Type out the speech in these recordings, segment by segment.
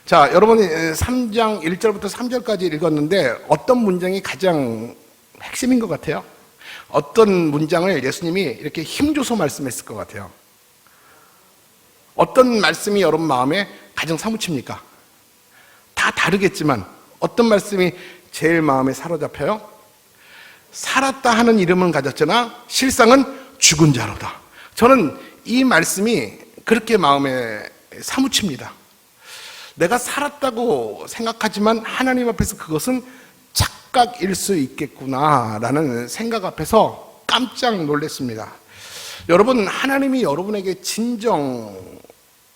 자, 여러분이 3장 1절부터 3절까지 읽었는데 어떤 문장이 가장 핵심인 것 같아요? 어떤 문장을 예수님이 이렇게 힘줘서 말씀했을 것 같아요? 어떤 말씀이 여러분 마음에 가장 사무칩니까? 다 다르겠지만 어떤 말씀이 제일 마음에 사로잡혀요? 살았다 하는 이름은 가졌으나 실상은 죽은 자로다. 저는 이 말씀이 그렇게 마음에 사무칩니다. 내가 살았다고 생각하지만 하나님 앞에서 그것은 착각일 수 있겠구나라는 생각 앞에서 깜짝 놀랐습니다. 여러분, 하나님이 여러분에게 진정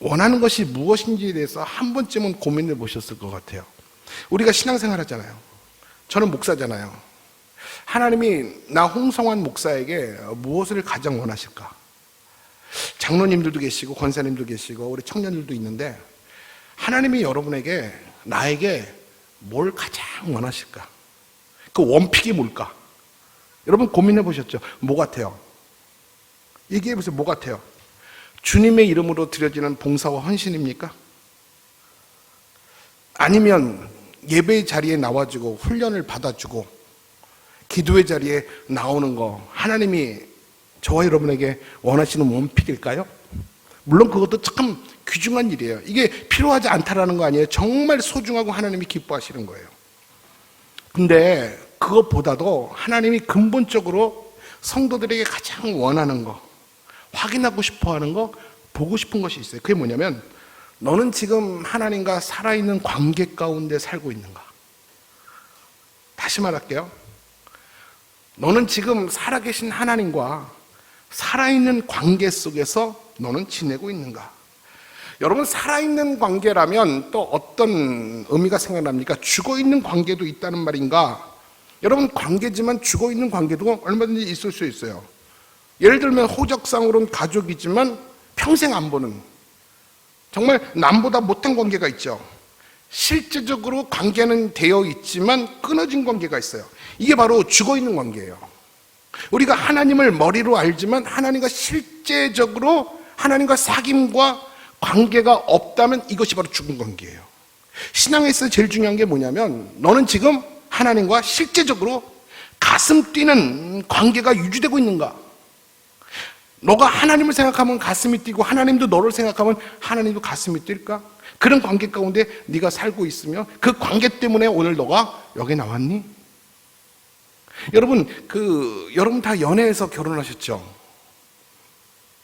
원하는 것이 무엇인지에 대해서 한 번쯤은 고민해 보셨을 것 같아요. 우리가 신앙생활 하잖아요. 저는 목사잖아요. 하나님이 나 홍성환 목사에게 무엇을 가장 원하실까? 장로님들도 계시고 권사님도 계시고 우리 청년들도 있는데 하나님이 여러분에게, 나에게 뭘 가장 원하실까? 그 원픽이 뭘까? 여러분 고민해 보셨죠? 뭐 같아요? 얘기해 보세요. 뭐 같아요? 주님의 이름으로 드려지는 봉사와 헌신입니까? 아니면 예배의 자리에 나와주고 훈련을 받아주고 기도의 자리에 나오는 거, 하나님이 저와 여러분에게 원하시는 원픽일까요? 물론 그것도 참 귀중한 일이에요. 이게 필요하지 않다라는 거 아니에요. 정말 소중하고 하나님이 기뻐하시는 거예요. 근데 그것보다도 하나님이 근본적으로 성도들에게 가장 원하는 거, 확인하고 싶어 하는 거, 보고 싶은 것이 있어요. 그게 뭐냐면 너는 지금 하나님과 살아있는 관계 가운데 살고 있는가? 다시 말할게요. 너는 지금 살아계신 하나님과 살아있는 관계 속에서 너는 지내고 있는가? 여러분, 살아있는 관계라면 또 어떤 의미가 생각납니까? 죽어있는 관계도 있다는 말인가? 여러분, 관계지만 죽어있는 관계도 얼마든지 있을 수 있어요. 예를 들면 호적상으로는 가족이지만 평생 안 보는, 정말 남보다 못한 관계가 있죠. 실제적으로 관계는 되어 있지만 끊어진 관계가 있어요. 이게 바로 죽어있는 관계예요. 우리가 하나님을 머리로 알지만 하나님과 실제적으로 하나님과 사귐과 관계가 없다면 이것이 바로 죽은 관계예요. 신앙에서 제일 중요한 게 뭐냐면 너는 지금 하나님과 실제적으로 가슴 뛰는 관계가 유지되고 있는가? 너가 하나님을 생각하면 가슴이 뛰고 하나님도 너를 생각하면 하나님도 가슴이 뛸까? 그런 관계 가운데 네가 살고 있으며 그 관계 때문에 오늘 너가 여기 나왔니? 여러분, 여러분 다 연애해서 결혼하셨죠?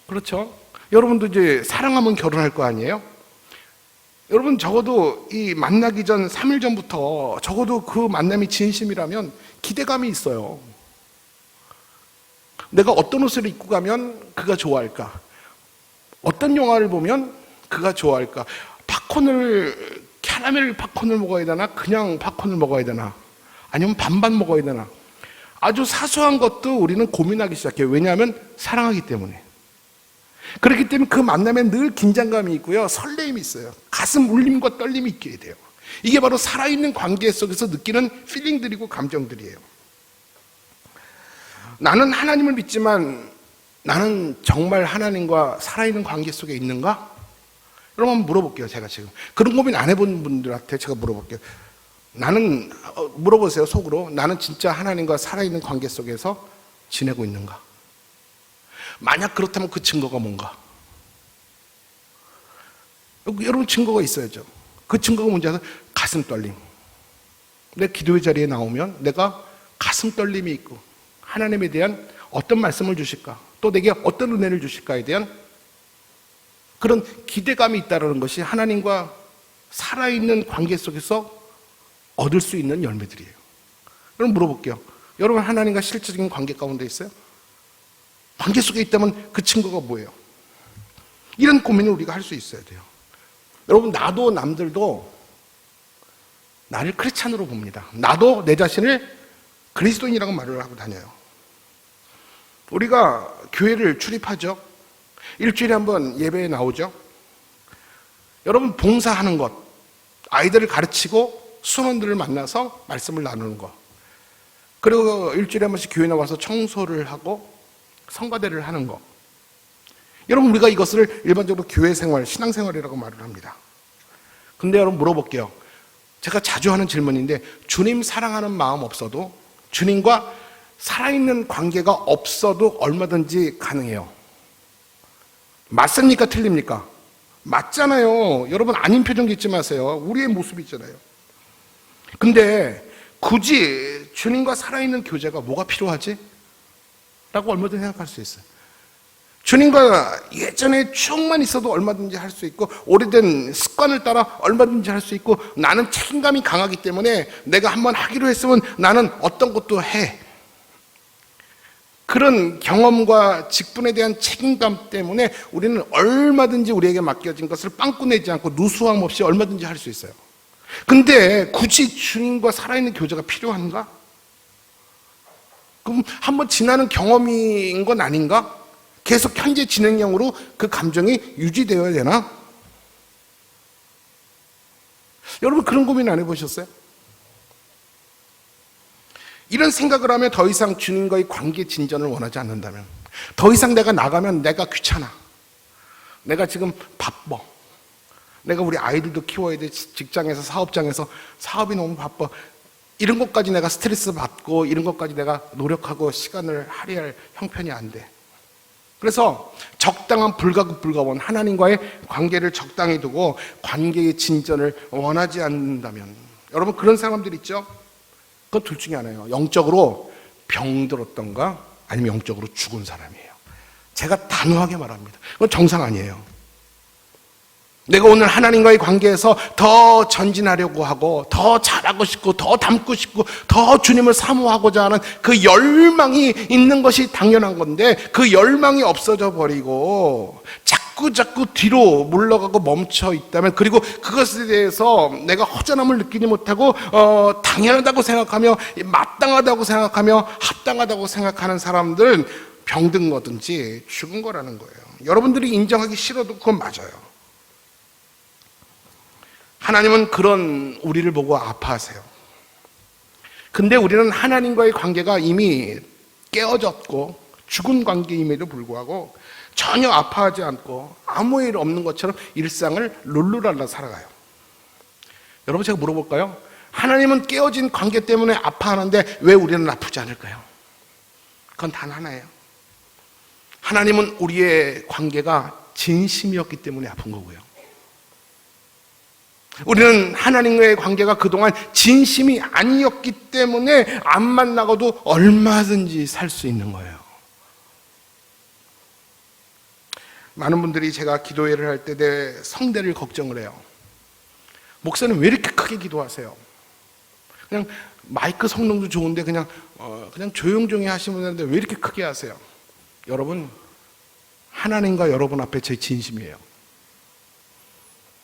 그렇죠? 여러분도 이제 사랑하면 결혼할 거 아니에요? 여러분, 적어도 이 만나기 전 3일 전부터 적어도 그 만남이 진심이라면 기대감이 있어요. 내가 어떤 옷을 입고 가면 그가 좋아할까? 어떤 영화를 보면 그가 좋아할까? 캐러멜 팝콘을 먹어야 되나? 그냥 팝콘을 먹어야 되나? 아니면 반반 먹어야 되나? 아주 사소한 것도 우리는 고민하기 시작해요. 왜냐하면 사랑하기 때문에. 그렇기 때문에 그 만남에 늘 긴장감이 있고요, 설레임이 있어요. 가슴 울림과 떨림이 있게 돼요. 이게 바로 살아있는 관계 속에서 느끼는 필링들이고 감정들이에요. 나는 하나님을 믿지만 나는 정말 하나님과 살아있는 관계 속에 있는가? 여러분 한번 물어볼게요. 제가 지금 그런 고민 안 해본 분들한테 제가 물어볼게요. 나는 물어보세요. 속으로 나는 진짜 하나님과 살아있는 관계 속에서 지내고 있는가? 만약 그렇다면 그 증거가 뭔가? 여러분, 증거가 있어야죠. 그 증거가 뭔지 아세요? 가슴 떨림. 내 기도의 자리에 나오면 내가 가슴 떨림이 있고 하나님에 대한 어떤 말씀을 주실까? 또 내게 어떤 은혜를 주실까에 대한 그런 기대감이 있다는 것이 하나님과 살아있는 관계 속에서 얻을 수 있는 열매들이에요. 여러분 물어볼게요. 여러분 하나님과 실질적인 관계 가운데 있어요? 관계 속에 있다면 그 증거가 뭐예요? 이런 고민을 우리가 할 수 있어야 돼요. 여러분, 나도 남들도 나를 크리스찬으로 봅니다. 나도 내 자신을 그리스도인이라고 말을 하고 다녀요. 우리가 교회를 출입하죠. 일주일에 한번 예배에 나오죠. 여러분, 봉사하는 것, 아이들을 가르치고 수험원들을 만나서 말씀을 나누는 것, 그리고 일주일에 한 번씩 교회 나와서 청소를 하고 성가대를 하는 것. 여러분, 우리가 이것을 일반적으로 교회 생활, 신앙 생활이라고 말을 합니다. 근데 여러분 물어볼게요. 제가 자주 하는 질문인데 주님 사랑하는 마음 없어도, 주님과 살아있는 관계가 없어도 얼마든지 가능해요. 맞습니까? 틀립니까? 맞잖아요. 여러분 아닌 표정 짓지 마세요. 우리의 모습이 있잖아요. 근데 굳이 주님과 살아있는 교제가 뭐가 필요하지? 라고 얼마든지 생각할 수 있어요. 주님과 예전에 추억만 있어도 얼마든지 할 수 있고, 오래된 습관을 따라 얼마든지 할 수 있고, 나는 책임감이 강하기 때문에 내가 한번 하기로 했으면 나는 어떤 것도 해. 그런 경험과 직분에 대한 책임감 때문에 우리는 얼마든지 우리에게 맡겨진 것을 빵꾸내지 않고 누수함 없이 얼마든지 할 수 있어요. 근데 굳이 주님과 살아있는 교제가 필요한가? 그럼 한번 지나는 경험인 건 아닌가? 계속 현재 진행형으로 그 감정이 유지되어야 되나? 여러분 그런 고민 안 해보셨어요? 이런 생각을 하면 더 이상 주님과의 관계 진전을 원하지 않는다면, 더 이상 내가 나가면 내가 귀찮아, 내가 지금 바빠, 내가 우리 아이들도 키워야 돼, 직장에서 사업장에서 사업이 너무 바빠, 이런 것까지 내가 스트레스 받고 이런 것까지 내가 노력하고 시간을 할애할 형편이 안 돼. 그래서 적당한 불가급불가원, 하나님과의 관계를 적당히 두고 관계의 진전을 원하지 않는다면, 여러분 그런 사람들 있죠? 그건 둘 중에 하나예요. 영적으로 병들었던가 아니면 영적으로 죽은 사람이에요. 제가 단호하게 말합니다. 그건 정상 아니에요. 내가 오늘 하나님과의 관계에서 더 전진하려고 하고, 더 잘하고 싶고, 더 닮고 싶고, 더 주님을 사모하고자 하는 그 열망이 있는 것이 당연한 건데, 그 열망이 없어져 버리고 자꾸 뒤로 물러가고 멈춰 있다면, 그리고 그것에 대해서 내가 허전함을 느끼지 못하고 당연하다고 생각하며 마땅하다고 생각하며 합당하다고 생각하는 사람들은 병든 거든지 죽은 거라는 거예요. 여러분들이 인정하기 싫어도 그건 맞아요. 하나님은 그런 우리를 보고 아파하세요. 근데 우리는 하나님과의 관계가 이미 깨어졌고 죽은 관계임에도 불구하고 전혀 아파하지 않고 아무 일 없는 것처럼 일상을 룰루랄라 살아가요. 여러분 제가 물어볼까요? 하나님은 깨어진 관계 때문에 아파하는데 왜 우리는 아프지 않을까요? 그건 단 하나예요. 하나님은 우리의 관계가 진심이었기 때문에 아픈 거고요. 우리는 하나님과의 관계가 그동안 진심이 아니었기 때문에 안 만나고도 얼마든지 살 수 있는 거예요. 많은 분들이 제가 기도회를 할 때 내 성대를 걱정을 해요. 목사님 왜 이렇게 크게 기도하세요? 그냥 마이크 성능도 좋은데 그냥 조용조용히 하시면 되는데 왜 이렇게 크게 하세요? 여러분, 하나님과 여러분 앞에 제 진심이에요.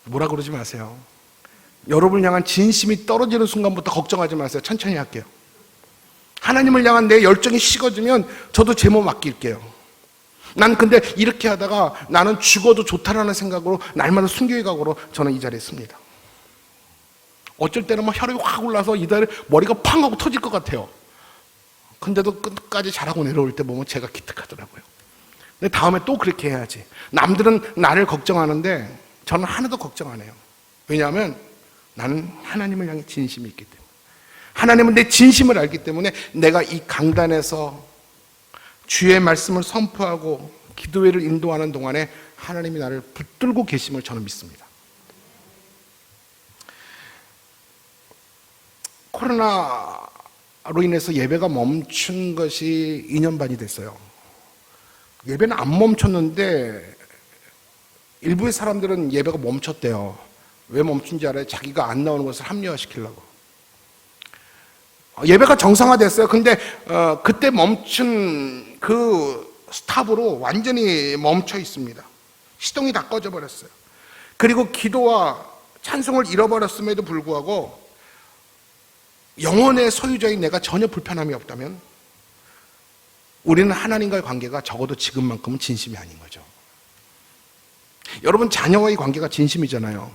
뭐라 그러지 마세요. 여러분을 향한 진심이 떨어지는 순간부터 걱정하지 마세요. 천천히 할게요. 하나님을 향한 내 열정이 식어지면 저도 제 몸 맡길게요. 난 근데 이렇게 하다가 나는 죽어도 좋다라는 생각으로 날마다 순교의 각오로 저는 이 자리에 씁니다. 어쩔 때는 막 혈압이 확 올라서 이달에 머리가 팡 하고 터질 것 같아요. 근데도 끝까지 잘하고 내려올 때 보면 제가 기특하더라고요. 근데 다음에 또 그렇게 해야지. 남들은 나를 걱정하는데 저는 하나도 걱정 안 해요. 왜냐하면 나는 하나님을 향해 진심이 있기 때문에, 하나님은 내 진심을 알기 때문에 내가 이 강단에서 주의 말씀을 선포하고 기도회를 인도하는 동안에 하나님이 나를 붙들고 계심을 저는 믿습니다. 코로나로 인해서 예배가 멈춘 것이 2년 반이 됐어요. 예배는 안 멈췄는데 일부의 사람들은 예배가 멈췄대요. 왜 멈춘지 알아요? 자기가 안 나오는 것을 합리화시키려고. 예배가 정상화됐어요. 근데 그때 멈춘 그 스탑으로 완전히 멈춰 있습니다. 시동이 다 꺼져 버렸어요. 그리고 기도와 찬송을 잃어버렸음에도 불구하고 영혼의 소유자인 내가 전혀 불편함이 없다면 우리는 하나님과의 관계가 적어도 지금만큼은 진심이 아닌 거죠. 여러분, 자녀와의 관계가 진심이잖아요.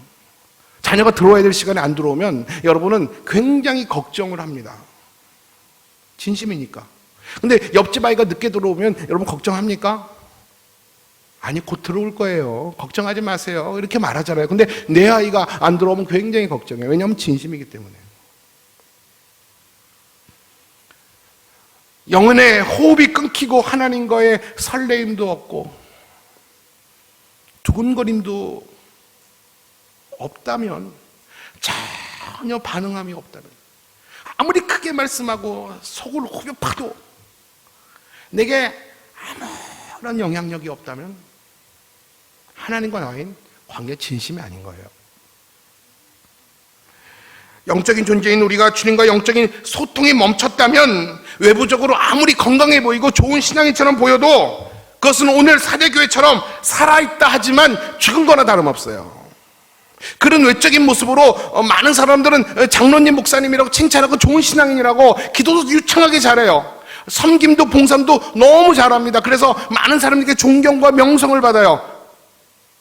자녀가 들어와야 될 시간에 안 들어오면 여러분은 굉장히 걱정을 합니다. 진심이니까. 근데 옆집 아이가 늦게 들어오면 여러분 걱정합니까? 아니, 곧 들어올 거예요. 걱정하지 마세요. 이렇게 말하잖아요. 근데 내 아이가 안 들어오면 굉장히 걱정해요. 왜냐하면 진심이기 때문에. 영혼의 호흡이 끊기고 하나님과의 설레임도 없고 두근거림도 없다면, 전혀 반응함이 없다면, 아무리 크게 말씀하고 속을 후벼파도 내게 아무런 영향력이 없다면 하나님과 나의 관계 진심이 아닌 거예요. 영적인 존재인 우리가 주님과 영적인 소통이 멈췄다면 외부적으로 아무리 건강해 보이고 좋은 신앙인처럼 보여도 그것은 오늘 사대교회처럼 살아있다 하지만 죽은 거나 다름없어요. 그런 외적인 모습으로 많은 사람들은 장로님, 목사님이라고 칭찬하고 좋은 신앙인이라고 기도도 유창하게 잘해요. 섬김도 봉사도 너무 잘합니다. 그래서 많은 사람들에게 존경과 명성을 받아요.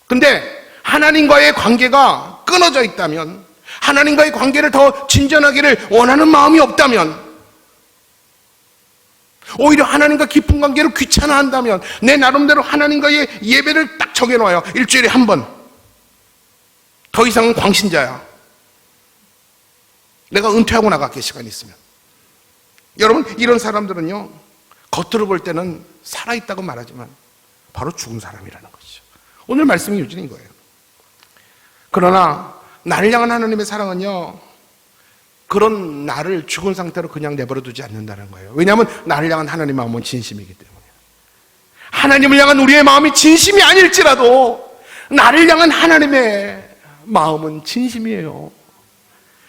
근데 하나님과의 관계가 끊어져 있다면, 하나님과의 관계를 더 진전하기를 원하는 마음이 없다면, 오히려 하나님과 깊은 관계를 귀찮아한다면, 내 나름대로 하나님과의 예배를 딱 정해놔요. 일주일에 한 번. 더 이상은 광신자야. 내가 은퇴하고 나갈게, 시간이 있으면. 여러분, 이런 사람들은요, 겉으로 볼 때는 살아있다고 말하지만 바로 죽은 사람이라는 것이죠. 오늘 말씀이 요지인 거예요. 그러나 나를 향한 하나님의 사랑은요, 그런 나를 죽은 상태로 그냥 내버려 두지 않는다는 거예요. 왜냐하면 나를 향한 하나님의 마음은 진심이기 때문에. 하나님을 향한 우리의 마음이 진심이 아닐지라도 나를 향한 하나님의 마음은 진심이에요.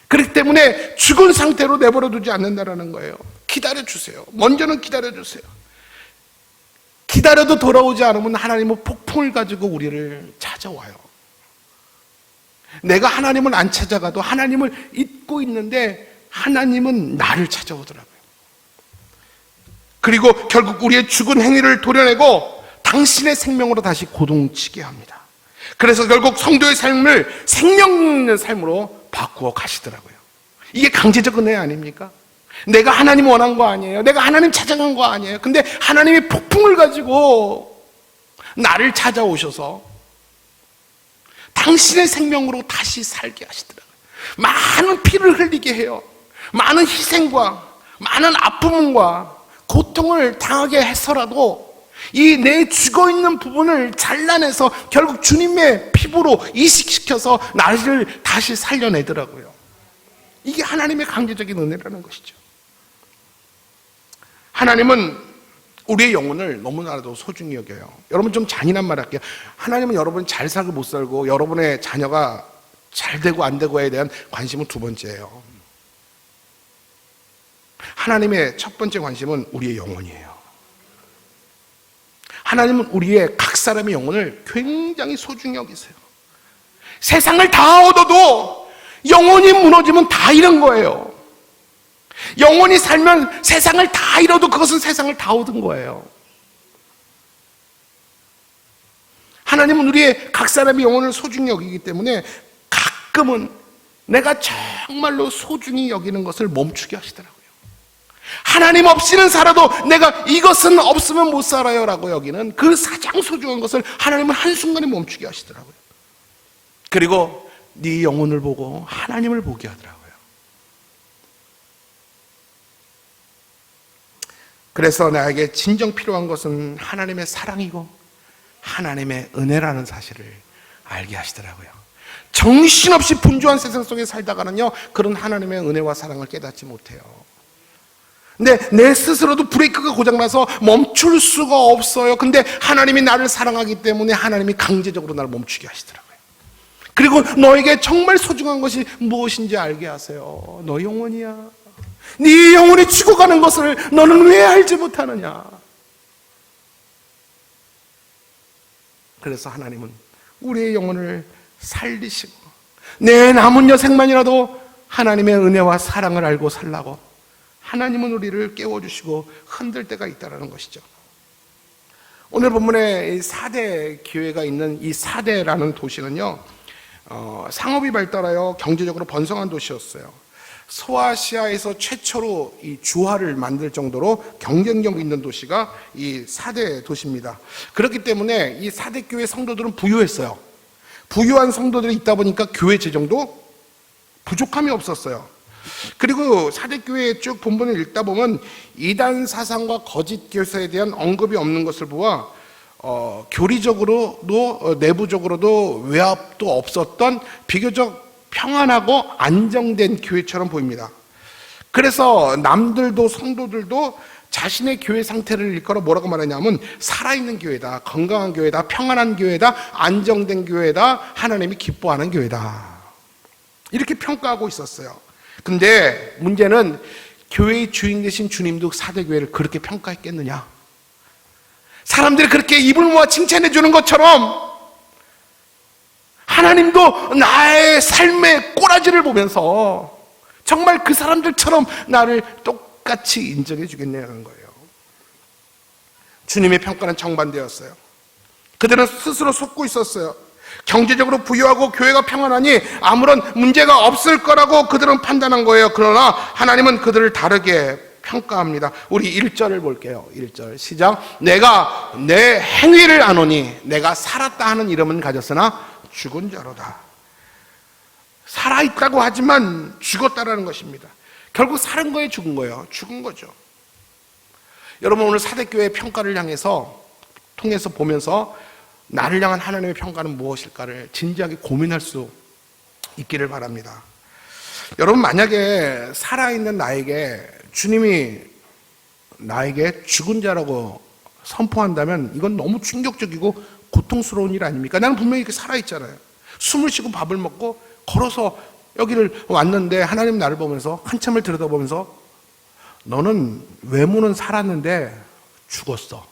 그렇기 때문에 죽은 상태로 내버려 두지 않는다는 거예요. 기다려주세요. 먼저는 기다려주세요. 기다려도 돌아오지 않으면 하나님은 폭풍을 가지고 우리를 찾아와요. 내가 하나님을 안 찾아가도 하나님을 잊고 있는데 하나님은 나를 찾아오더라고요. 그리고 결국 우리의 죽은 행위를 도려내고 당신의 생명으로 다시 고동치게 합니다. 그래서 결국 성도의 삶을 생명 있는 삶으로 바꾸어 가시더라고요. 이게 강제적 은혜 아닙니까? 내가 하나님 원한 거 아니에요. 내가 하나님 찾아간 거 아니에요. 근데 하나님이 폭풍을 가지고 나를 찾아오셔서 당신의 생명으로 다시 살게 하시더라고요. 많은 피를 흘리게 해요. 많은 희생과 많은 아픔과 고통을 당하게 해서라도 이 내 죽어있는 부분을 잘라내서 결국 주님의 피부로 이식시켜서 나를 다시 살려내더라고요. 이게 하나님의 강제적인 은혜라는 것이죠. 하나님은 우리의 영혼을 너무나도 소중히 여겨요. 여러분, 좀 잔인한 말 할게요. 하나님은 여러분 잘 살고 못 살고 여러분의 자녀가 잘 되고 안 되고에 대한 관심은 두 번째예요. 하나님의 첫 번째 관심은 우리의 영혼이에요. 하나님은 우리의 각 사람의 영혼을 굉장히 소중히 여기세요. 세상을 다 얻어도 영혼이 무너지면 다 잃은 거예요. 영혼이 살면 세상을 다 잃어도 그것은 세상을 다 얻은 거예요. 하나님은 우리의 각 사람의 영혼을 소중히 여기기 때문에 가끔은 내가 정말로 소중히 여기는 것을 멈추게 하시더라고요. 하나님 없이는 살아도 내가 이것은 없으면 못 살아요 라고 여기는 그 가장 소중한 것을 하나님은 한순간에 멈추게 하시더라고요. 그리고 네 영혼을 보고 하나님을 보게 하더라고요. 그래서 나에게 진정 필요한 것은 하나님의 사랑이고 하나님의 은혜라는 사실을 알게 하시더라고요. 정신없이 분주한 세상 속에 살다가는요, 그런 하나님의 은혜와 사랑을 깨닫지 못해요. 근데 내 스스로도 브레이크가 고장나서 멈출 수가 없어요. 근데 하나님이 나를 사랑하기 때문에 하나님이 강제적으로 나를 멈추게 하시더라고요. 그리고 너에게 정말 소중한 것이 무엇인지 알게 하세요. 너 영혼이야. 네 영혼이 죽어가는 것을 너는 왜 알지 못하느냐. 그래서 하나님은 우리의 영혼을 살리시고 내 남은 여생만이라도 하나님의 은혜와 사랑을 알고 살라고 하나님은 우리를 깨워주시고 흔들 때가 있다는 것이죠. 오늘 본문에 사대 교회가 있는 이 사대라는 도시는요, 상업이 발달하여 경제적으로 번성한 도시였어요. 소아시아에서 최초로 이 주화를 만들 정도로 경쟁력 있는 도시가 이 사대 도시입니다. 그렇기 때문에 이 사대 교회 성도들은 부유했어요. 부유한 성도들이 있다 보니까 교회 재정도 부족함이 없었어요. 그리고 사대 교회의 쭉 본문을 읽다 보면 이단 사상과 거짓 교사에 대한 언급이 없는 것을 보아 교리적으로도 내부적으로도 외압도 없었던 비교적 평안하고 안정된 교회처럼 보입니다. 그래서 남들도 성도들도 자신의 교회 상태를 일컬어 뭐라고 말하냐면 살아있는 교회다, 건강한 교회다, 평안한 교회다, 안정된 교회다, 하나님이 기뻐하는 교회다, 이렇게 평가하고 있었어요. 근데 문제는 교회의 주인 되신 주님도 사대교회를 그렇게 평가했겠느냐? 사람들이 그렇게 입을 모아 칭찬해 주는 것처럼 하나님도 나의 삶의 꼬라지를 보면서 정말 그 사람들처럼 나를 똑같이 인정해 주겠냐는 거예요. 주님의 평가는 정반대였어요. 그들은 스스로 속고 있었어요. 경제적으로 부유하고 교회가 평안하니 아무런 문제가 없을 거라고 그들은 판단한 거예요. 그러나 하나님은 그들을 다르게 평가합니다. 우리 1절을 볼게요. 1절 시작. 내가 내 행위를 아노니 내가 살았다 하는 이름은 가졌으나 죽은 자로다. 살아있다고 하지만 죽었다라는 것입니다. 결국 사는 거에 죽은 거예요. 죽은 거죠. 여러분, 오늘 사대교회의 평가를 통해서 보면서 나를 향한 하나님의 평가는 무엇일까를 진지하게 고민할 수 있기를 바랍니다. 여러분, 만약에 살아있는 나에게 주님이 나에게 죽은 자라고 선포한다면 이건 너무 충격적이고 고통스러운 일 아닙니까? 나는 분명히 이렇게 살아있잖아요. 숨을 쉬고 밥을 먹고 걸어서 여기를 왔는데 하나님 나를 보면서 한참을 들여다보면서 너는 외모는 살았는데 죽었어.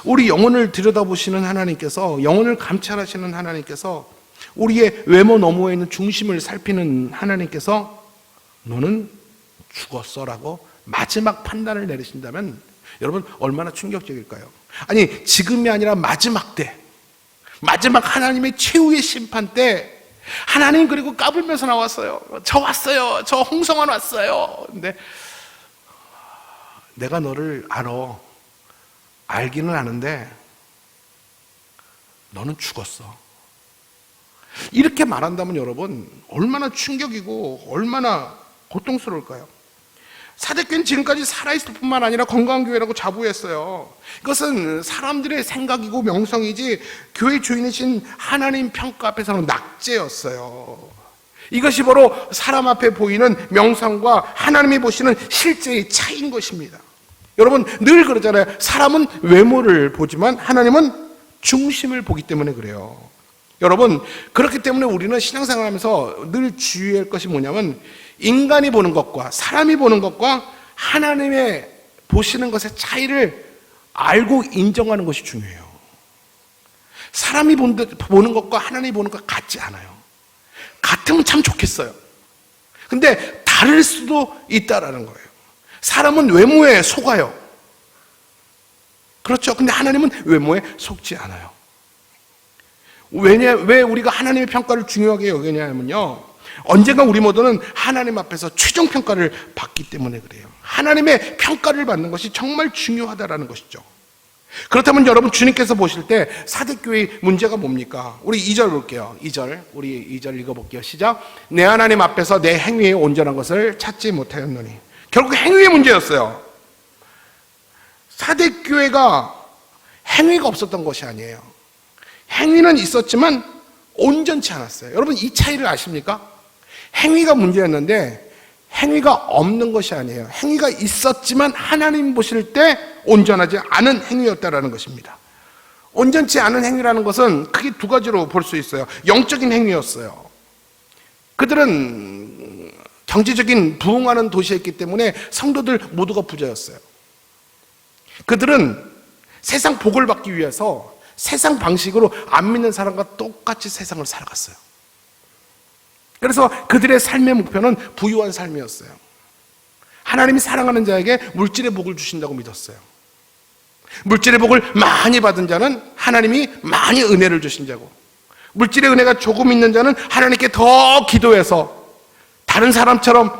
우리 영혼을 들여다보시는 하나님께서, 영혼을 감찰하시는 하나님께서, 우리의 외모 너머에 있는 중심을 살피는 하나님께서 너는 죽었어라고 마지막 판단을 내리신다면 여러분 얼마나 충격적일까요? 아니, 지금이 아니라 마지막 때, 마지막 하나님의 최후의 심판 때 하나님 그리고 까불면서 나왔어요. 저 왔어요. 저 홍성환 왔어요. 근데 내가 너를 알아. 알기는 아는데 너는 죽었어. 이렇게 말한다면 여러분 얼마나 충격이고 얼마나 고통스러울까요? 사대교회는 지금까지 살아있을 뿐만 아니라 건강한 교회라고 자부했어요. 이것은 사람들의 생각이고 명성이지 교회 주인이신 하나님 평가 앞에서는 낙제였어요. 이것이 바로 사람 앞에 보이는 명성과 하나님이 보시는 실제의 차이인 것입니다. 여러분 늘 그러잖아요. 사람은 외모를 보지만 하나님은 중심을 보기 때문에 그래요. 여러분, 그렇기 때문에 우리는 신앙생활하면서 늘 주의할 것이 뭐냐면 인간이 보는 것과 사람이 보는 것과 하나님의 보시는 것의 차이를 알고 인정하는 것이 중요해요. 사람이 보는 것과 하나님이 보는 것 같지 않아요. 같으면 참 좋겠어요. 근데 다를 수도 있다라는 거예요. 사람은 외모에 속아요. 그렇죠. 근데 하나님은 외모에 속지 않아요. 왜 우리가 하나님의 평가를 중요하게 여기냐면요, 언젠가 우리 모두는 하나님 앞에서 최종 평가를 받기 때문에 그래요. 하나님의 평가를 받는 것이 정말 중요하다라는 것이죠. 그렇다면 여러분, 주님께서 보실 때 사대교회의 문제가 뭡니까? 우리 2절 볼게요. 2절, 우리 2절 읽어볼게요. 시작. 내 하나님 앞에서 내 행위에 온전한 것을 찾지 못하였노니. 결국 행위의 문제였어요. 사대교회가 행위가 없었던 것이 아니에요. 행위는 있었지만 온전치 않았어요. 여러분, 이 차이를 아십니까? 행위가 문제였는데 행위가 없는 것이 아니에요. 행위가 있었지만 하나님 보실 때 온전하지 않은 행위였다라는 것입니다. 온전치 않은 행위라는 것은 크게 두 가지로 볼 수 있어요. 영적인 행위였어요. 그들은 경제적인 부흥하는 도시였기 때문에 성도들 모두가 부자였어요. 그들은 세상 복을 받기 위해서 세상 방식으로 안 믿는 사람과 똑같이 세상을 살아갔어요. 그래서 그들의 삶의 목표는 부유한 삶이었어요. 하나님이 사랑하는 자에게 물질의 복을 주신다고 믿었어요. 물질의 복을 많이 받은 자는 하나님이 많이 은혜를 주신 자고, 물질의 은혜가 조금 있는 자는 하나님께 더 기도해서 다른 사람처럼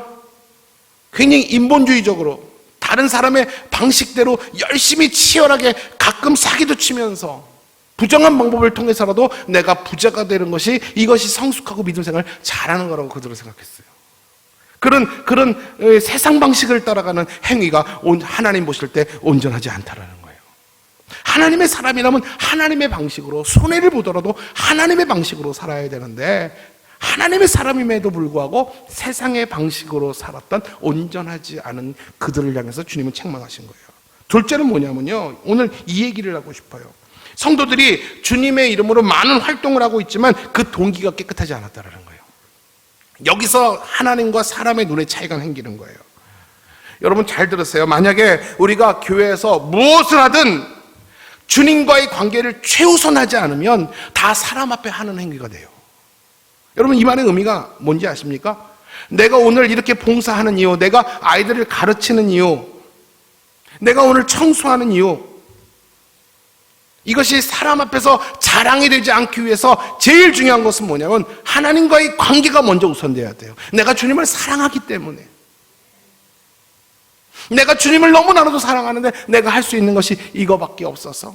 굉장히 인본주의적으로 다른 사람의 방식대로 열심히 치열하게 가끔 사기도 치면서 부정한 방법을 통해서라도 내가 부자가 되는 것이, 이것이 성숙하고 믿음 생활을 잘하는 거라고 그들은 생각했어요. 그런 세상 방식을 따라가는 행위가 하나님 보실 때 온전하지 않다라는 거예요. 하나님의 사람이라면 하나님의 방식으로, 손해를 보더라도 하나님의 방식으로 살아야 되는데, 하나님의 사람임에도 불구하고 세상의 방식으로 살았던 온전하지 않은 그들을 향해서 주님은 책망하신 거예요. 둘째는 뭐냐면요, 오늘 이 얘기를 하고 싶어요. 성도들이 주님의 이름으로 많은 활동을 하고 있지만 그 동기가 깨끗하지 않았다는 거예요. 여기서 하나님과 사람의 눈의 차이가 생기는 거예요. 여러분 잘 들으세요. 만약에 우리가 교회에서 무엇을 하든 주님과의 관계를 최우선하지 않으면 다 사람 앞에 하는 행위가 돼요. 여러분 이 말의 의미가 뭔지 아십니까? 내가 오늘 이렇게 봉사하는 이유, 내가 아이들을 가르치는 이유, 내가 오늘 청소하는 이유, 이것이 사람 앞에서 자랑이 되지 않기 위해서 제일 중요한 것은 뭐냐면 하나님과의 관계가 먼저 우선돼야 돼요. 내가 주님을 사랑하기 때문에, 내가 주님을 너무나도 사랑하는데 내가 할 수 있는 것이 이거밖에 없어서,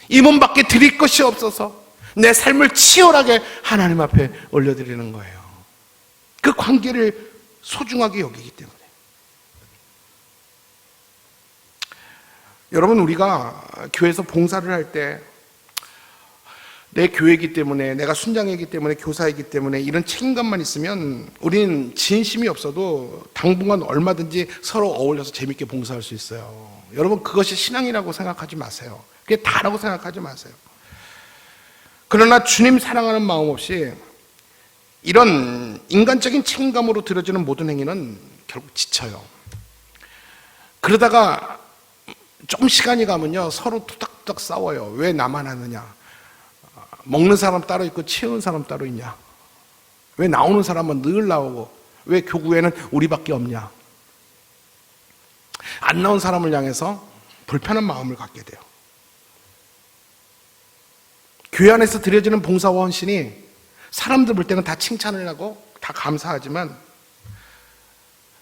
이 몸밖에 드릴 것이 없어서 내 삶을 치열하게 하나님 앞에 올려드리는 거예요. 그 관계를 소중하게 여기기 때문에. 여러분 우리가 교회에서 봉사를 할 때 내 교회이기 때문에, 내가 순장이기 때문에, 교사이기 때문에 이런 책임감만 있으면 우리는 진심이 없어도 당분간 얼마든지 서로 어울려서 재밌게 봉사할 수 있어요. 여러분 그것이 신앙이라고 생각하지 마세요. 그게 다라고 생각하지 마세요. 그러나 주님 사랑하는 마음 없이 이런 인간적인 책임감으로 들어지는 모든 행위는 결국 지쳐요. 그러다가 좀 시간이 가면요 서로 투닥투닥 싸워요. 왜 나만 하느냐? 먹는 사람 따로 있고 치우는 사람 따로 있냐? 왜 나오는 사람은 늘 나오고 왜 교구에는 우리밖에 없냐? 안 나온 사람을 향해서 불편한 마음을 갖게 돼요. 교회 안에서 드려지는 봉사와 헌신이 사람들 볼 때는 다 칭찬을 하고 다 감사하지만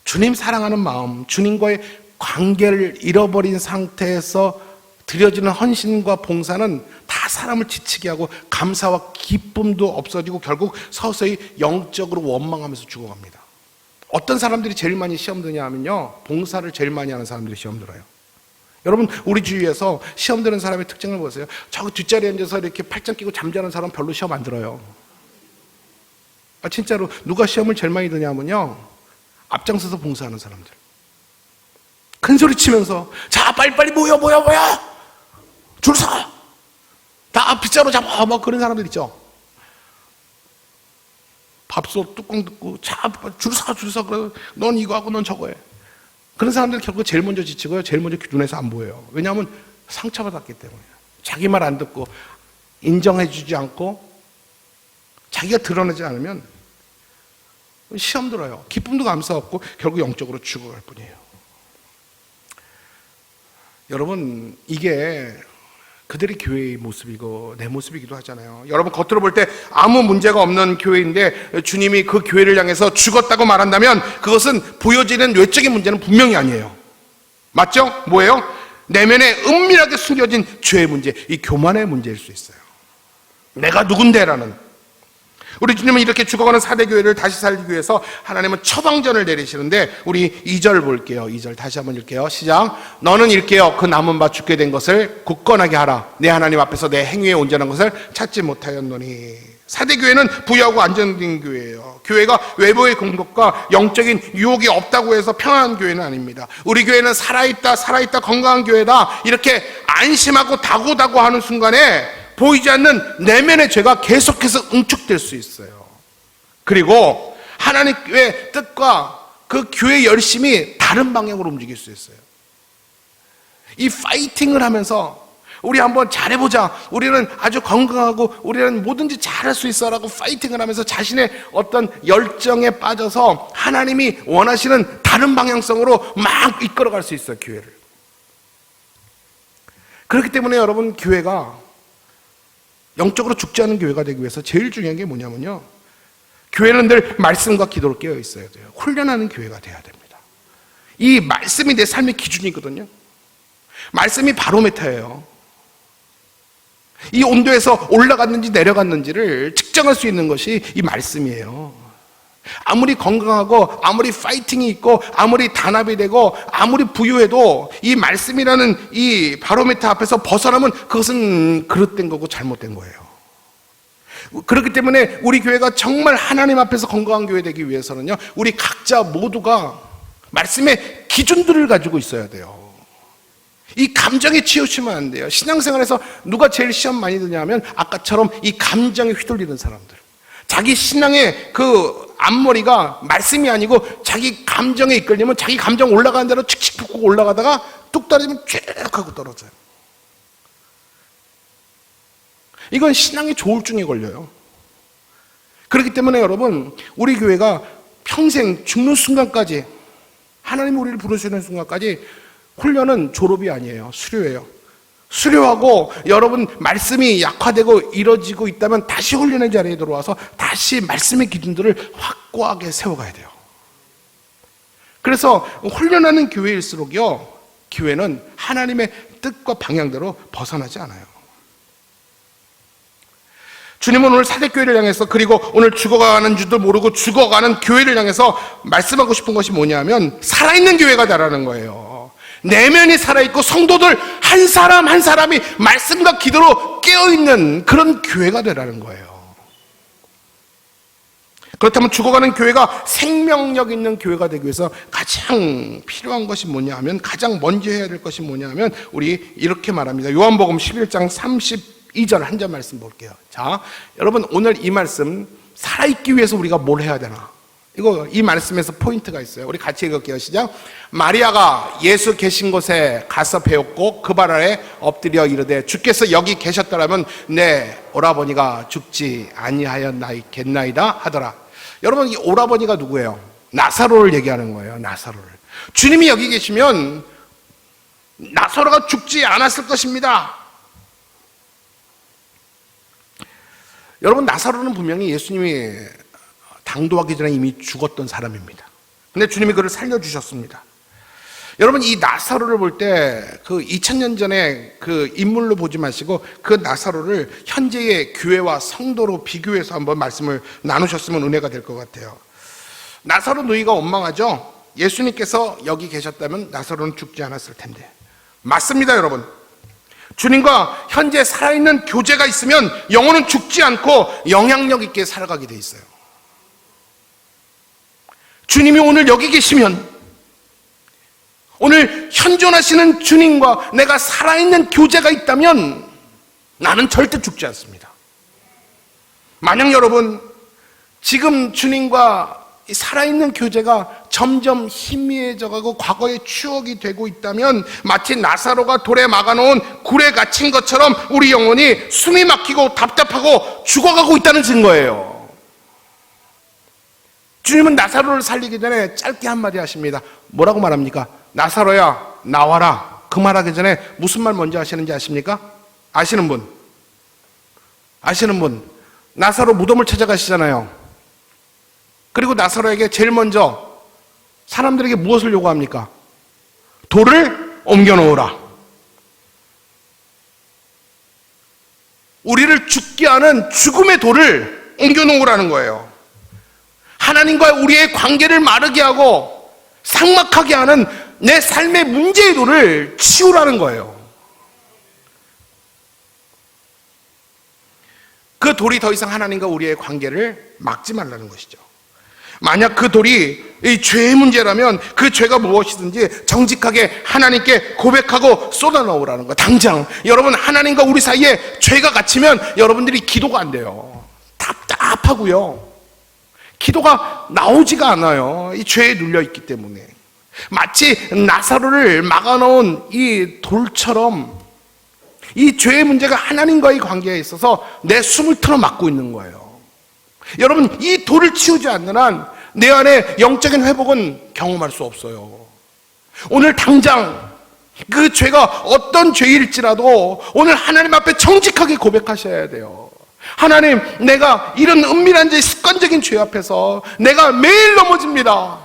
주님 사랑하는 마음, 주님과의 관계를 잃어버린 상태에서 드려지는 헌신과 봉사는 다 사람을 지치게 하고 감사와 기쁨도 없어지고 결국 서서히 영적으로 원망하면서 죽어갑니다. 어떤 사람들이 제일 많이 시험 드냐 하면요, 봉사를 제일 많이 하는 사람들이 시험 들어요. 여러분 우리 주위에서 시험 드는 사람의 특징을 보세요. 저 뒷자리에 앉아서 이렇게 팔짱 끼고 잠자는 사람 별로 시험 안 들어요. 진짜로 누가 시험을 제일 많이 드냐면요, 앞장서서 봉사하는 사람들. 큰 소리 치면서 자 빨리빨리 모여 줄 서! 다 빗자루 잡아! 막 그런 사람들 있죠. 밥솥 뚜껑 듣고 자 줄 서! 그래. 넌 이거 하고 넌 저거 해. 그런 사람들 결국 제일 먼저 지치고요, 제일 먼저 눈에서 안 보여요. 왜냐하면 상처받았기 때문에. 자기 말 안 듣고 인정해주지 않고 자기가 드러내지 않으면 시험 들어요. 기쁨도 감사 없고 결국 영적으로 죽어갈 뿐이에요. 여러분 이게 그들의 교회의 모습이고 내 모습이기도 하잖아요. 여러분 겉으로 볼 때 아무 문제가 없는 교회인데 주님이 그 교회를 향해서 죽었다고 말한다면 그것은 보여지는 외적인 문제는 분명히 아니에요. 맞죠? 뭐예요? 내면에 은밀하게 숨겨진 죄의 문제, 이 교만의 문제일 수 있어요. 내가 누군데라는. 우리 주님은 이렇게 죽어가는 사대교회를 다시 살리기 위해서 하나님은 처방전을 내리시는데 우리 2절 볼게요. 2절 다시 한번 읽게요. 시작. 너는 일깨어 그 남은 바 죽게 된 것을 굳건하게 하라. 내 하나님 앞에서 내 행위에 온전한 것을 찾지 못하였노니. 사대교회는 부유하고 안정된 교회예요. 교회가 외부의 공격과 영적인 유혹이 없다고 해서 평안한 교회는 아닙니다. 우리 교회는 살아있다 건강한 교회다 이렇게 안심하고 다고다고 하는 순간에 보이지 않는 내면의 죄가 계속해서 응축될 수 있어요. 그리고 하나님의 뜻과 그 교회의 열심이 다른 방향으로 움직일 수 있어요. 이 파이팅을 하면서 우리 한번 잘해보자, 우리는 아주 건강하고 우리는 뭐든지 잘할 수 있어 라고 파이팅을 하면서 자신의 어떤 열정에 빠져서 하나님이 원하시는 다른 방향성으로 막 이끌어갈 수 있어요, 교회를. 그렇기 때문에 여러분 교회가 영적으로 죽지 않은 교회가 되기 위해서 제일 중요한 게 뭐냐면요, 교회는 늘 말씀과 기도로 깨어 있어야 돼요. 훈련하는 교회가 돼야 됩니다. 이 말씀이 내 삶의 기준이거든요. 말씀이 바로메터예요. 이 온도에서 올라갔는지 내려갔는지를 측정할 수 있는 것이 이 말씀이에요. 아무리 건강하고 아무리 파이팅이 있고 아무리 단합이 되고 아무리 부유해도 이 말씀이라는 이 바로메터 앞에서 벗어나면 그것은 그릇된 거고 잘못된 거예요. 그렇기 때문에 우리 교회가 정말 하나님 앞에서 건강한 교회 되기 위해서는요, 우리 각자 모두가 말씀의 기준들을 가지고 있어야 돼요. 이 감정에 치우치면 안 돼요. 신앙생활에서 누가 제일 시험 많이 드냐 하면 아까처럼 이 감정에 휘둘리는 사람들. 자기 신앙의 그 앞머리가 말씀이 아니고 자기 감정에 이끌리면 자기 감정 올라가는 대로 칙칙 붓고 올라가다가 뚝 떨어지면 쭉 하고 떨어져요. 이건 신앙의 조울증에 걸려요. 그렇기 때문에 여러분, 우리 교회가 평생 죽는 순간까지, 하나님이 우리를 부르시는 순간까지 훈련은 졸업이 아니에요. 수료예요. 수료하고 여러분 말씀이 약화되고 이뤄지고 있다면 다시 훈련의 자리에 들어와서 다시 말씀의 기준들을 확고하게 세워가야 돼요. 그래서 훈련하는 교회일수록요, 교회는 하나님의 뜻과 방향대로 벗어나지 않아요. 주님은 오늘 사대교회를 향해서, 그리고 오늘 죽어가는 줄도 모르고 죽어가는 교회를 향해서 말씀하고 싶은 것이 뭐냐면 살아있는 교회가 되라는 거예요. 내면이 살아있고 성도들 한 사람 한 사람이 말씀과 기도로 깨어있는 그런 교회가 되라는 거예요. 그렇다면 죽어가는 교회가 생명력 있는 교회가 되기 위해서 가장 필요한 것이 뭐냐 하면, 가장 먼저 해야 될 것이 뭐냐 하면, 우리 이렇게 말합니다. 요한복음 11장 32절 한 절 말씀 볼게요. 자, 여러분 오늘 이 말씀 살아있기 위해서 우리가 뭘 해야 되나? 이 말씀에서 포인트가 있어요. 우리 같이 읽을게요. 시작. 마리아가 예수 계신 곳에 가서 배웠고 그 발 아래 엎드려 이르되, 주께서 여기 계셨더라면 내 오라버니가 죽지 아니하였나이겠나이다 하더라. 여러분, 이 오라버니가 누구예요? 나사로를 얘기하는 거예요. 나사로를. 주님이 여기 계시면 나사로가 죽지 않았을 것입니다. 여러분, 나사로는 분명히 예수님이 당도하기 전에 이미 죽었던 사람입니다. 근데 주님이 그를 살려주셨습니다. 여러분, 이 나사로를 볼 때 그 2000년 전에 그 인물로 보지 마시고 그 나사로를 현재의 교회와 성도로 비교해서 한번 말씀을 나누셨으면 은혜가 될 것 같아요. 나사로 누이가 원망하죠. 예수님께서 여기 계셨다면 나사로는 죽지 않았을 텐데. 맞습니다, 여러분. 주님과 현재 살아있는 교제가 있으면 영혼은 죽지 않고 영향력 있게 살아가게 돼 있어요. 주님이 오늘 여기 계시면, 오늘 현존하시는 주님과 내가 살아있는 교제가 있다면 나는 절대 죽지 않습니다. 만약 여러분 지금 주님과 살아있는 교제가 점점 희미해져가고 과거의 추억이 되고 있다면 마치 나사로가 돌에 막아놓은 굴에 갇힌 것처럼 우리 영혼이 숨이 막히고 답답하고 죽어가고 있다는 증거예요. 주님은 나사로를 살리기 전에 짧게 한마디 하십니다. 뭐라고 말합니까? 나사로야 나와라. 그 말하기 전에 무슨 말 먼저 하시는지 아십니까? 아시는 분? 아시는 분? 나사로 무덤을 찾아가시잖아요. 그리고 나사로에게 제일 먼저 사람들에게 무엇을 요구합니까? 돌을 옮겨놓으라. 우리를 죽게 하는 죽음의 돌을 옮겨놓으라는 거예요. 하나님과 우리의 관계를 마르게 하고 삭막하게 하는 내 삶의 문제의 돌을 치우라는 거예요. 그 돌이 더 이상 하나님과 우리의 관계를 막지 말라는 것이죠. 만약 그 돌이 이 죄의 문제라면 그 죄가 무엇이든지 정직하게 하나님께 고백하고 쏟아넣으라는 거. 당장 여러분, 하나님과 우리 사이에 죄가 갇히면 여러분들이 기도가 안 돼요. 답답하고요. 기도가 나오지가 않아요. 이 죄에 눌려있기 때문에. 마치 나사로를 막아놓은 이 돌처럼 이 죄의 문제가 하나님과의 관계에 있어서 내 숨을 틀어 막고 있는 거예요. 여러분, 이 돌을 치우지 않는 한 내 안에 영적인 회복은 경험할 수 없어요. 오늘 당장 그 죄가 어떤 죄일지라도 오늘 하나님 앞에 정직하게 고백하셔야 돼요. 하나님, 내가 이런 은밀한 죄, 습관적인 죄 앞에서 내가 매일 넘어집니다.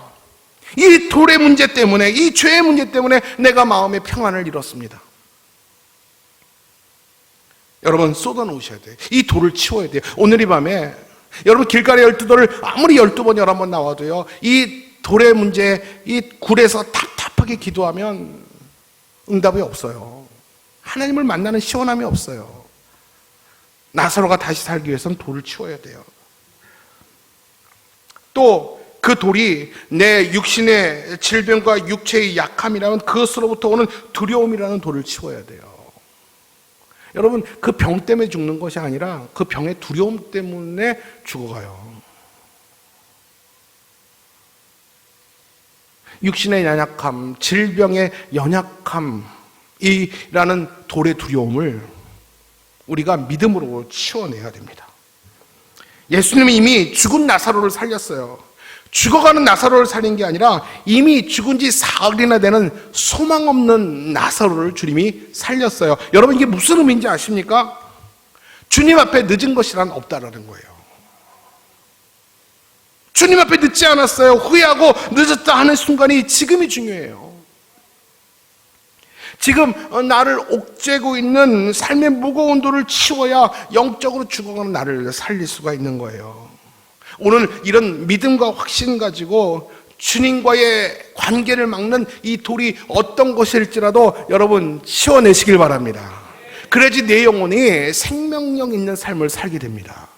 이 돌의 문제 때문에, 이 죄의 문제 때문에 내가 마음의 평안을 잃었습니다. 여러분, 쏟아놓으셔야 돼요. 이 돌을 치워야 돼요. 오늘 이 밤에 여러분 길가의 12돌을 아무리 12번 11번 나와도요, 이 돌의 문제, 이 굴에서 답답하게 기도하면 응답이 없어요. 하나님을 만나는 시원함이 없어요. 나사로가 다시 살기 위해서는 돌을 치워야 돼요. 또 그 돌이 내 육신의 질병과 육체의 약함이라면 그것으로부터 오는 두려움이라는 돌을 치워야 돼요. 여러분, 그 병 때문에 죽는 것이 아니라 그 병의 두려움 때문에 죽어가요. 육신의 연약함, 질병의 연약함이라는 돌의 두려움을 우리가 믿음으로 치워내야 됩니다. 예수님이 이미 죽은 나사로를 살렸어요. 죽어가는 나사로를 살린 게 아니라 이미 죽은 지 사흘이나 되는 소망 없는 나사로를 주님이 살렸어요. 여러분, 이게 무슨 의미인지 아십니까? 주님 앞에 늦은 것이란 없다라는 거예요. 주님 앞에 늦지 않았어요. 후회하고 늦었다 하는 순간이 지금이 중요해요. 지금 나를 옥죄고 있는 삶의 무거운 돌을 치워야 영적으로 죽어가는 나를 살릴 수가 있는 거예요. 오늘 이런 믿음과 확신 가지고 주님과의 관계를 막는 이 돌이 어떤 것일지라도 여러분 치워내시길 바랍니다. 그래야지 내 영혼이 생명력 있는 삶을 살게 됩니다.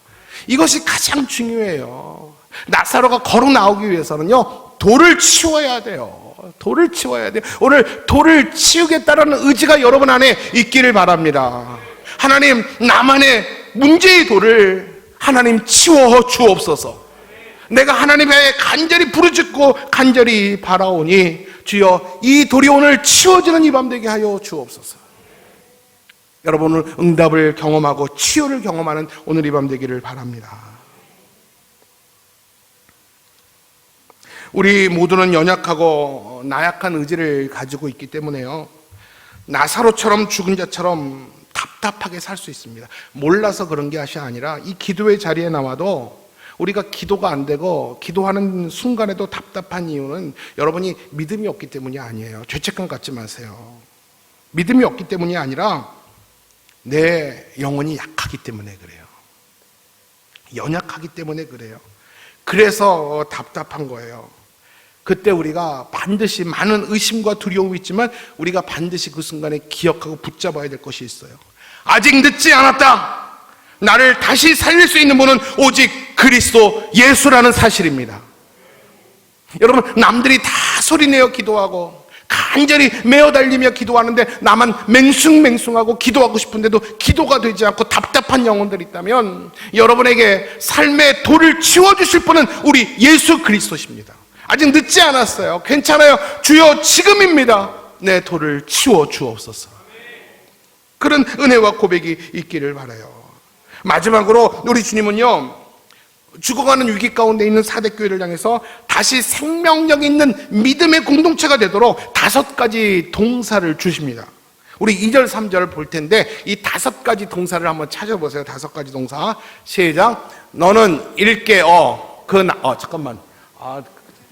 이것이 가장 중요해요. 나사로가 걸어 나오기 위해서는요, 돌을 치워야 돼요. 돌을 치워야 돼요. 오늘 돌을 치우겠다라는 의지가 여러분 안에 있기를 바랍니다. 하나님, 나만의 문제의 돌을 하나님 치워 주옵소서. 내가 하나님의 간절히 부르짖고 간절히 바라오니 주여, 이 돌이 오늘 치워지는 이 밤 되게 하여 주옵소서. 여러분, 오늘 응답을 경험하고 치유를 경험하는 오늘 이 밤 되기를 바랍니다. 우리 모두는 연약하고 나약한 의지를 가지고 있기 때문에요, 나사로처럼 죽은 자처럼 답답하게 살 수 있습니다. 몰라서 그런 게 아니라 이 기도의 자리에 나와도 우리가 기도가 안 되고 기도하는 순간에도 답답한 이유는 여러분이 믿음이 없기 때문이 아니에요. 죄책감 갖지 마세요. 믿음이 없기 때문이 아니라 내 영혼이 약하기 때문에 그래요. 연약하기 때문에 그래요. 그래서 답답한 거예요. 그때 우리가 반드시 많은 의심과 두려움이 있지만 우리가 반드시 그 순간에 기억하고 붙잡아야 될 것이 있어요. 아직 늦지 않았다. 나를 다시 살릴 수 있는 분은 오직 그리스도 예수라는 사실입니다. 여러분, 남들이 다 소리내어 기도하고 간절히 메어 달리며 기도하는데 나만 맹숭맹숭하고 기도하고 싶은데도 기도가 되지 않고 답답한 영혼들이 있다면 여러분에게 삶의 돌을 치워주실 분은 우리 예수 그리스도십니다. 아직 늦지 않았어요. 괜찮아요. 주여, 지금입니다. 내 돌을 치워 주옵소서. 그런 은혜와 고백이 있기를 바라요. 마지막으로 우리 주님은요, 죽어가는 위기 가운데 있는 사대교회를 향해서 다시 생명력 있는 믿음의 공동체가 되도록 5가지 동사를 주십니다. 우리 2절 3절을 볼 텐데 이 5가지 동사를 한번 찾아보세요. 5가지 동사. 시작. 너는 읽게 잠깐만,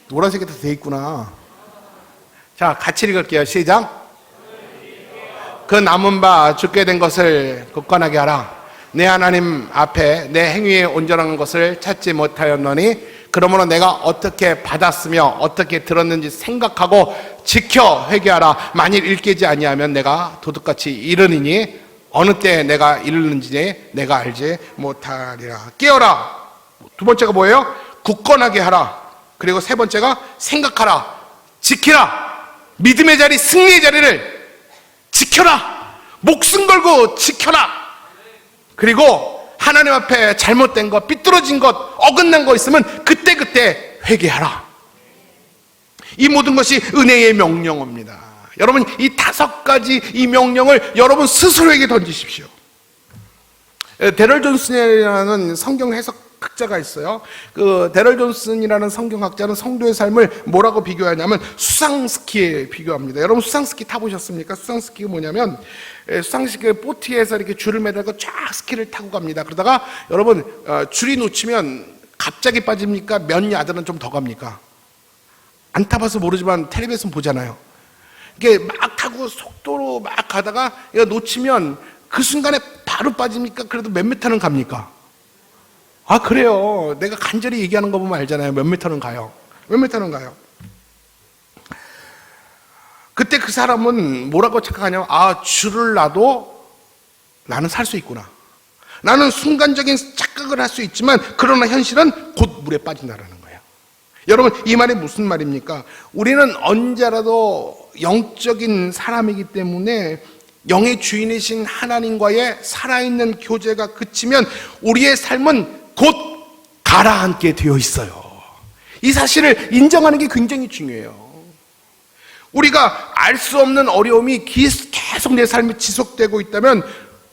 노란색에 돼 있구나. 자, 같이 읽을게요. 시작. 그 남은 바 죽게 된 것을 굳건하게 하라. 내 하나님 앞에 내 행위에 온전한 것을 찾지 못하였노니 그러므로 내가 어떻게 받았으며 어떻게 들었는지 생각하고 지켜 회개하라. 만일 읽히지 아니하면 내가 도둑같이 이르니니 어느 때 내가 이르는지 내가 알지 못하리라. 깨어라. 2번째가 뭐예요? 굳건하게 하라. 그리고 3번째가 생각하라. 지키라. 믿음의 자리, 승리의 자리를 지켜라. 목숨 걸고 지켜라. 그리고 하나님 앞에 잘못된 것, 삐뚤어진 것, 어긋난 거 있으면 그때그때 회개하라. 이 모든 것이 은혜의 명령어입니다. 여러분, 이 5가지 이 명령을 여러분 스스로에게 던지십시오. 데럴 존슨이라는 성경 해석 학자가 있어요. 그 데럴 존슨이라는 성경학자는 성도의 삶을 뭐라고 비교하냐면 수상스키에 비교합니다. 여러분 수상스키 타보셨습니까? 수상스키가 뭐냐면 수상스키 보트에서 이렇게 줄을 매달고 쫙 스키를 타고 갑니다. 그러다가 여러분 줄이 놓치면 갑자기 빠집니까? 몇 야드는 좀 더 갑니까? 안 타봐서 모르지만 텔레비에서 보잖아요. 이게 막 타고 속도로 막 가다가 이거 놓치면 그 순간에 바로 빠집니까? 그래도 몇 미터는 갑니까? 아, 그래요. 내가 간절히 얘기하는 거 보면 알잖아요. 몇 미터는 가요. 몇 미터는 가요. 그때 그 사람은 뭐라고 착각하냐면, 아, 줄을 놔도 나는 살 수 있구나. 나는 순간적인 착각을 할 수 있지만, 그러나 현실은 곧 물에 빠진다라는 거예요. 여러분, 이 말이 무슨 말입니까? 우리는 언제라도 영적인 사람이기 때문에 영의 주인이신 하나님과의 살아있는 교제가 그치면 우리의 삶은 곧 가라앉게 되어 있어요. 이 사실을 인정하는 게 굉장히 중요해요. 우리가 알 수 없는 어려움이 계속 내 삶에 지속되고 있다면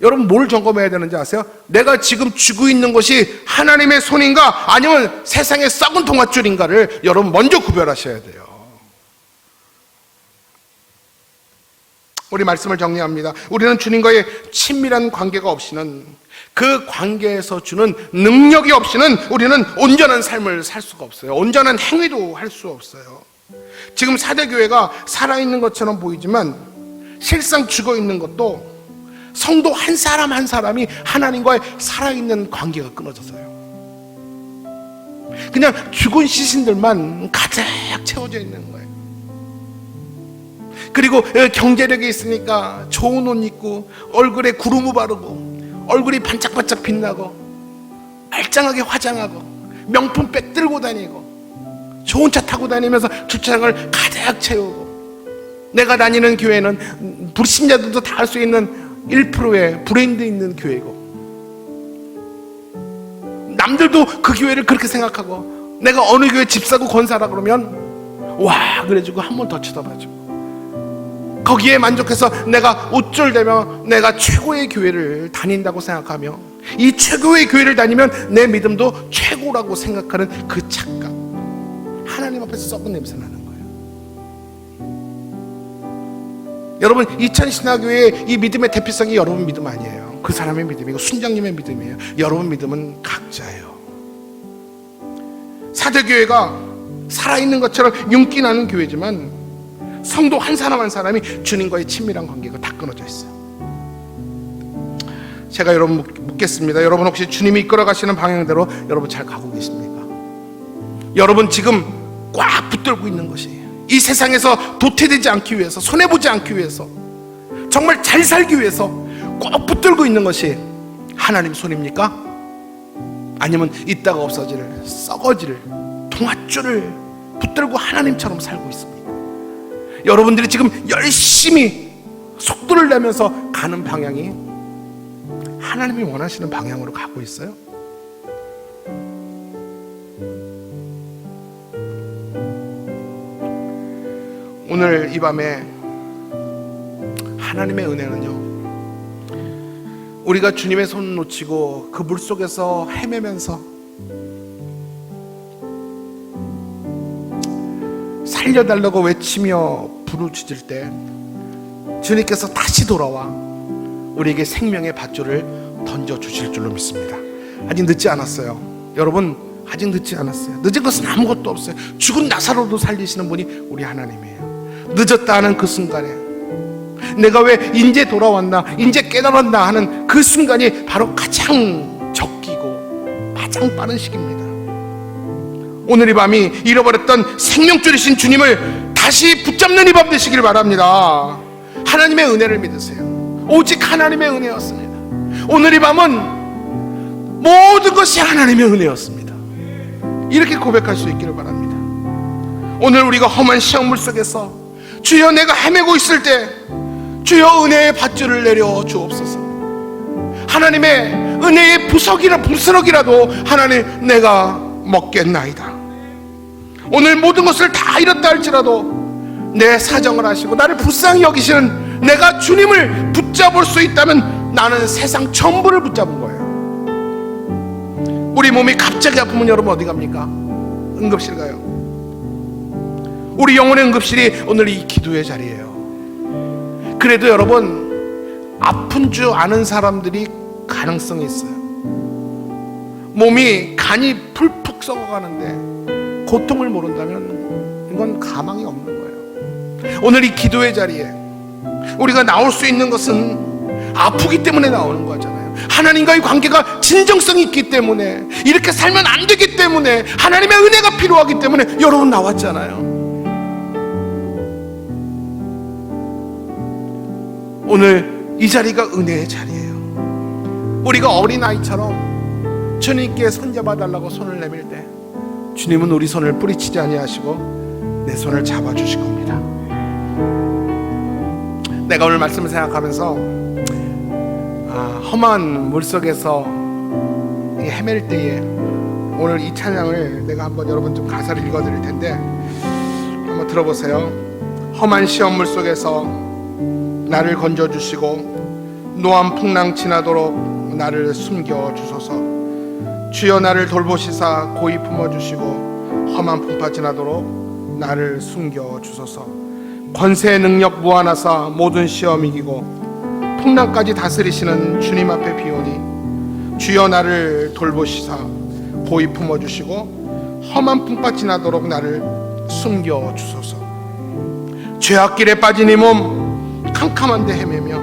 여러분 뭘 점검해야 되는지 아세요? 내가 지금 쥐고 있는 것이 하나님의 손인가 아니면 세상의 썩은 동아줄인가를 여러분 먼저 구별하셔야 돼요. 우리 말씀을 정리합니다. 우리는 주님과의 친밀한 관계가 없이는, 그 관계에서 주는 능력이 없이는 우리는 온전한 삶을 살 수가 없어요. 온전한 행위도 할 수 없어요. 지금 사대교회가 살아있는 것처럼 보이지만 실상 죽어있는 것도 성도 한 사람 한 사람이 하나님과의 살아있는 관계가 끊어져서요. 그냥 죽은 시신들만 가득 채워져 있는 거예요. 그리고 경제력이 있으니까 좋은 옷 입고 얼굴에 구루무 바르고 얼굴이 반짝반짝 빛나고 말짱하게 화장하고 명품백 들고 다니고 좋은 차 타고 다니면서 주차장을 가득 채우고, 내가 다니는 교회는 불신자들도 다 할 수 있는 1%의 브랜드 있는 교회고, 남들도 그 교회를 그렇게 생각하고, 내가 어느 교회 집사고 권사라 그러면 와 그래가지고 한 번 더 쳐다봐주고, 거기에 만족해서 내가 우쭐대며 내가 최고의 교회를 다닌다고 생각하며, 이 최고의 교회를 다니면 내 믿음도 최고라고 생각하는 그 착각, 하나님 앞에서 썩은 냄새 나는 거예요. 여러분, 이천신학교의 이 믿음의 대표성이 여러분 믿음 아니에요. 그 사람의 믿음이고 순장님의 믿음이에요. 여러분 믿음은 각자예요. 사대교회가 살아있는 것처럼 윤기 나는 교회지만 성도 한 사람 한 사람이 주님과의 친밀한 관계가 다 끊어져 있어요. 제가 여러분 묻겠습니다. 여러분 혹시 주님이 이끌어 가시는 방향대로 여러분 잘 가고 계십니까? 여러분 지금 꽉 붙들고 있는 것이, 이 세상에서 도태되지 않기 위해서, 손해보지 않기 위해서, 정말 잘 살기 위해서 꼭 붙들고 있는 것이 하나님 손입니까? 아니면 있다가 없어질 썩어질 동아줄을 붙들고 하나님처럼 살고 있습니까? 여러분들이 지금 열심히 속도를 내면서 가는 방향이 하나님이 원하시는 방향으로 가고 있어요? 오늘 이 밤에 하나님의 은혜는요, 우리가 주님의 손 놓치고 그 물속에서 헤매면서 살려달라고 외치며 부르짖을 때 주님께서 다시 돌아와 우리에게 생명의 밧줄을 던져주실 줄로 믿습니다. 아직 늦지 않았어요. 여러분, 아직 늦지 않았어요. 늦은 것은 아무것도 없어요. 죽은 나사로도 살리시는 분이 우리 하나님이에요. 늦었다 하는 그 순간에, 내가 왜 인제 돌아왔나, 인제 깨달았나 하는 그 순간이 바로 가장 적기고 가장 빠른 시기입니다. 오늘 이 밤이 잃어버렸던 생명줄이신 주님을 다시 붙잡는 이 밤 되시길 바랍니다. 하나님의 은혜를 믿으세요. 오직 하나님의 은혜였습니다. 오늘 이 밤은 모든 것이 하나님의 은혜였습니다. 이렇게 고백할 수 있기를 바랍니다. 오늘 우리가 험한 시험물 속에서 주여 내가 헤매고 있을 때 주여 은혜의 밧줄을 내려 주옵소서. 하나님의 은혜의 부스러기라도 하나님 내가 먹겠나이다. 오늘 모든 것을 다 잃었다 할지라도 내 사정을 아시고 나를 불쌍히 여기시는 내가 주님을 붙잡을 수 있다면 나는 세상 전부를 붙잡은 거예요. 우리 몸이 갑자기 아프면 여러분 어디 갑니까? 응급실 가요. 우리 영혼의 응급실이 오늘 이 기도의 자리예요. 그래도 여러분, 아픈 줄 아는 사람들이 가능성이 있어요. 몸이 간이 풀푹 썩어가는데 고통을 모른다면 이건 가망이 없는 거예요. 오늘 이 기도의 자리에 우리가 나올 수 있는 것은 아프기 때문에 나오는 거잖아요. 하나님과의 관계가 진정성이 있기 때문에, 이렇게 살면 안 되기 때문에, 하나님의 은혜가 필요하기 때문에 여러분 나왔잖아요. 오늘 이 자리가 은혜의 자리예요. 우리가 어린아이처럼 주님께 손잡아달라고 손을 내밀 때 주님은 우리 손을 뿌리치지 아니하시고 내 손을 잡아주실 겁니다. 내가 오늘 말씀을 생각하면서 험한 물속에서 헤맬 때에 오늘 이 찬양을 내가 한번 여러분 좀 가사를 읽어드릴 텐데 한번 들어보세요. 험한 시험물 속에서 나를 건져주시고 노한 풍랑 지나도록 나를 숨겨주소서. 주여 나를 돌보시사 고이 품어주시고 험한 풍파 지나도록 나를 숨겨주소서. 권세 능력 무한하사 모든 시험 이기고 풍랑까지 다스리시는 주님 앞에 비오니 주여 나를 돌보시사 고이 품어주시고 험한 풍파 지나도록 나를 숨겨주소서. 죄악길에 빠진 이 몸 캄캄한데 헤매며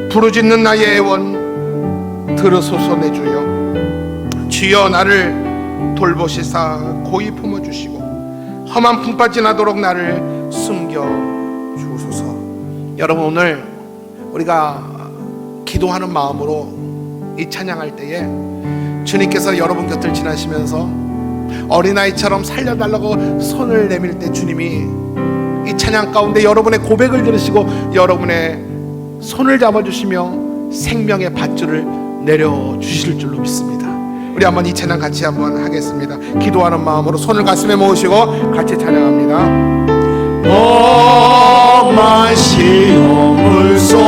부르짖는 나의 애원 들으소서. 내 주여 주여 나를 돌보시사 고이 품어주시고 험한 풍파 지나도록 나를 숨겨주소서. 여러분, 오늘 우리가 기도하는 마음으로 이 찬양할 때에 주님께서 여러분 곁을 지나시면서 어린아이처럼 살려달라고 손을 내밀 때 주님이 이 찬양 가운데 여러분의 고백을 들으시고 여러분의 손을 잡아주시며 생명의 밧줄을 내려주실 줄로 믿습니다. 우리 한번 이 찬양 같이 한번 하겠습니다. 기도하는 마음으로 손을 가슴에 모으시고 같이 찬양합니다. 험한 시험물 속에서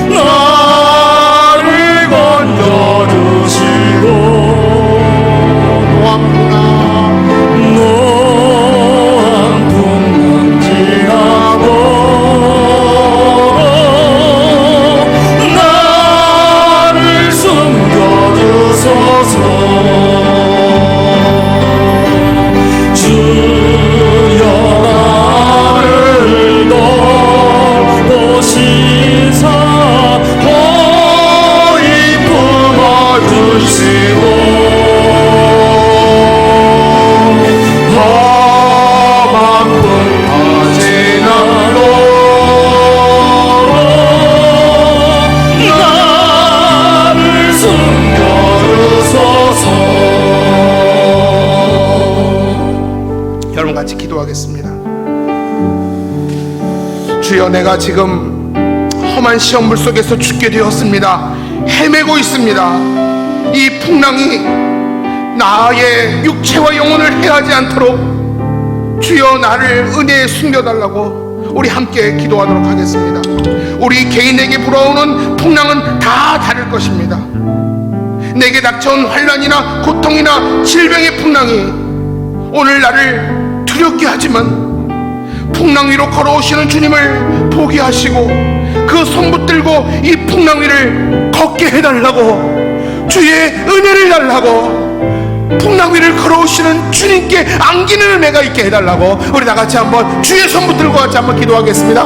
나를 건져주시고 노한 풍랑 지나고 나를 숨겨주소서. 여러분 같이 기도하겠습니다. 주여, 내가 지금 험한 시험물 속에서 죽게 되었습니다. 헤매고 있습니다. 이 풍랑이 나의 육체와 영혼을 해하지 않도록 주여 나를 은혜에 숨겨달라고 우리 함께 기도하도록 하겠습니다. 우리 개인에게 불어오는 풍랑은 다 다를 것입니다. 내게 닥쳐온 환난이나 고통이나 질병의 풍랑이 오늘 나를 두렵게 하지만 풍랑 위로 걸어오시는 주님을 보게 하시고 그 손 붙들고 이 풍랑 위를 걷게 해달라고, 주의 은혜를 달라고, 풍랑 위를 걸어오시는 주님께 안기는 은혜가 있게 해달라고 우리 다 같이 한번 주의 손 붙들고 같이 한번 기도하겠습니다.